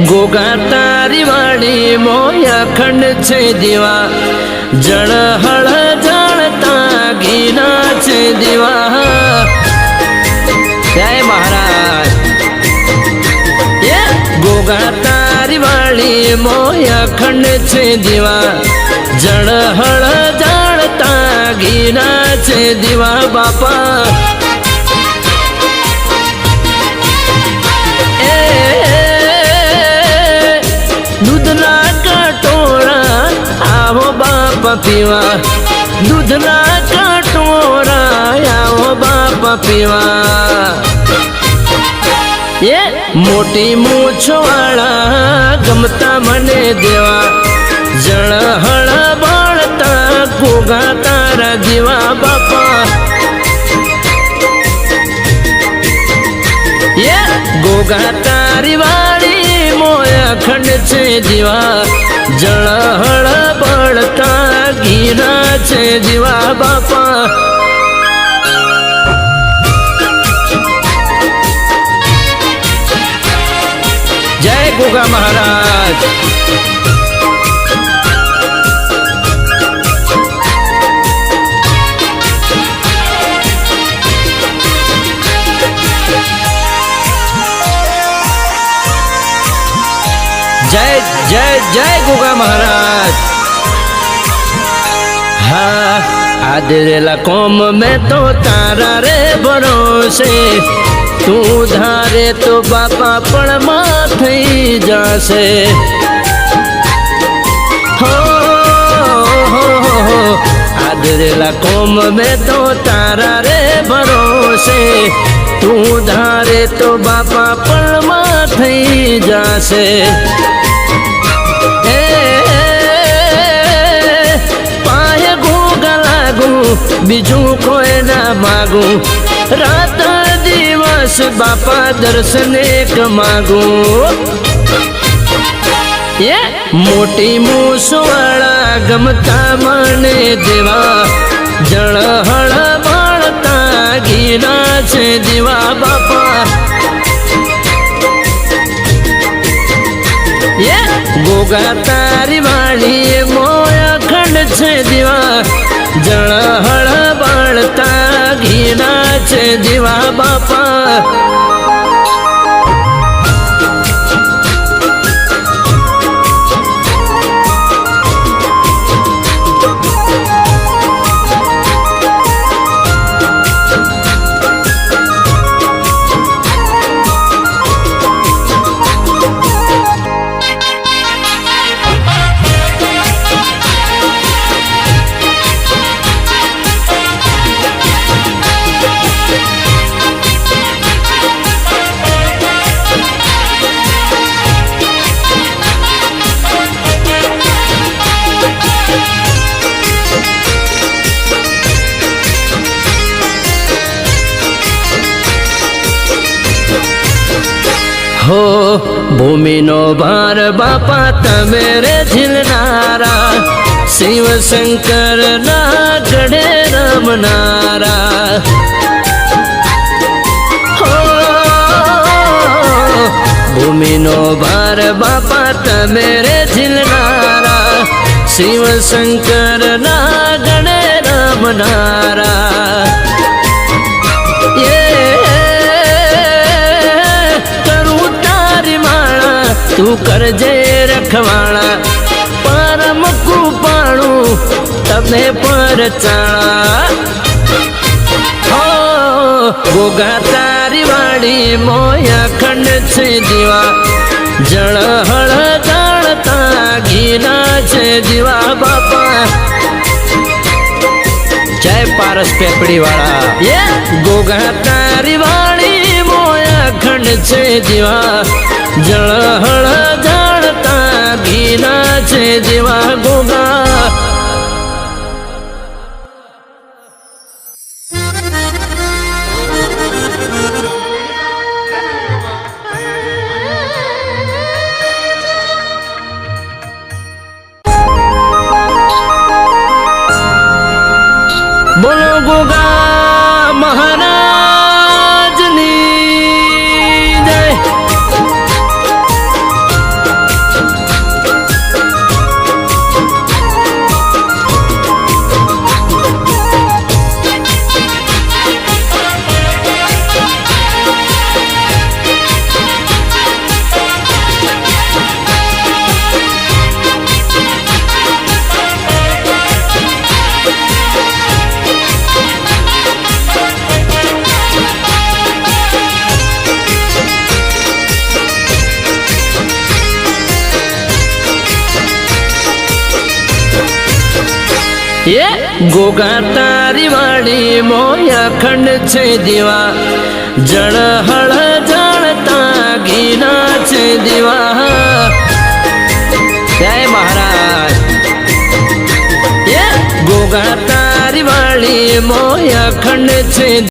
गोगा तारी वाली मोया खंड छे दीवा जड़ हड़ जाड़ता घीना छे दीवा। जय महाराज। ये गोगा तारी वाली मोया खंड छे दीवा जड़ हड़ जाड़ता घीना छे दीवा बापा। दूधना कटोरा आओ बाप पीवा दूधना कटोरा आओ बाप पीवा। ये मोटी मूछ वाला गमता मने देवा जड़ हड़ बाड़ता गोगा तारा जीवा बापा। ये गोगा तारी वाली मोया खंड छे जीवा जड़ हड़ बड़ता घीना छे जीवा बापा। जय गोगा महाराज। जय जय जय गोगा महाराज। हाँ आदरेला कौम में तो तारा रे भरोसे तू धारे तो बापा पड़मा थई जासे। हो आदरेला कौम में तो तारा रे भरोसे तू धारे तो बापा पड़मा थई जासे। पाए गोगा लागू बीजू कोई ना मागू रात दिवस बापा दर्शन एक मागू। ये मोटी मूस वाला गमता मने देवा जड़ हड़ बाड़ता घीना छे दीवा बापा। ये गोगा तारी वाली मोया खंड छे दीवा जड़ हड़ बाड़ता घीना छे दीवा बापा। हो भूमि नो भार बापा तमेरे झिलनारा शिव शंकर ना गढ़े रमनारा। हो भूमि नो भार बापा तमेरे झिलनारा शिव शंकर ना गढ़े रमनारा। तू करजे रखवाड़ा परम कुपाणु तमे पर चाणा। हो गोगा तारी वाड़ी मोया खंड छे दीवा जड़ हड़ जाड़ता घीना छे दीवा बापा। जय पारस पेपड़ी वाला। ये गोगा तारी वाड़ी मोया खंड छे दीवा जड़ हड़ जाड़ता घीना छे दीवा गोगा। बोलो गोगा महाराज नी जय। એ ગોગા તારી વાળી મોય અખંડ છે દીવા જળહળ જાણતા ઘીના છે દીવા જય મહારાજ એ ગોગા તારી વાળી મોય અખંડ છે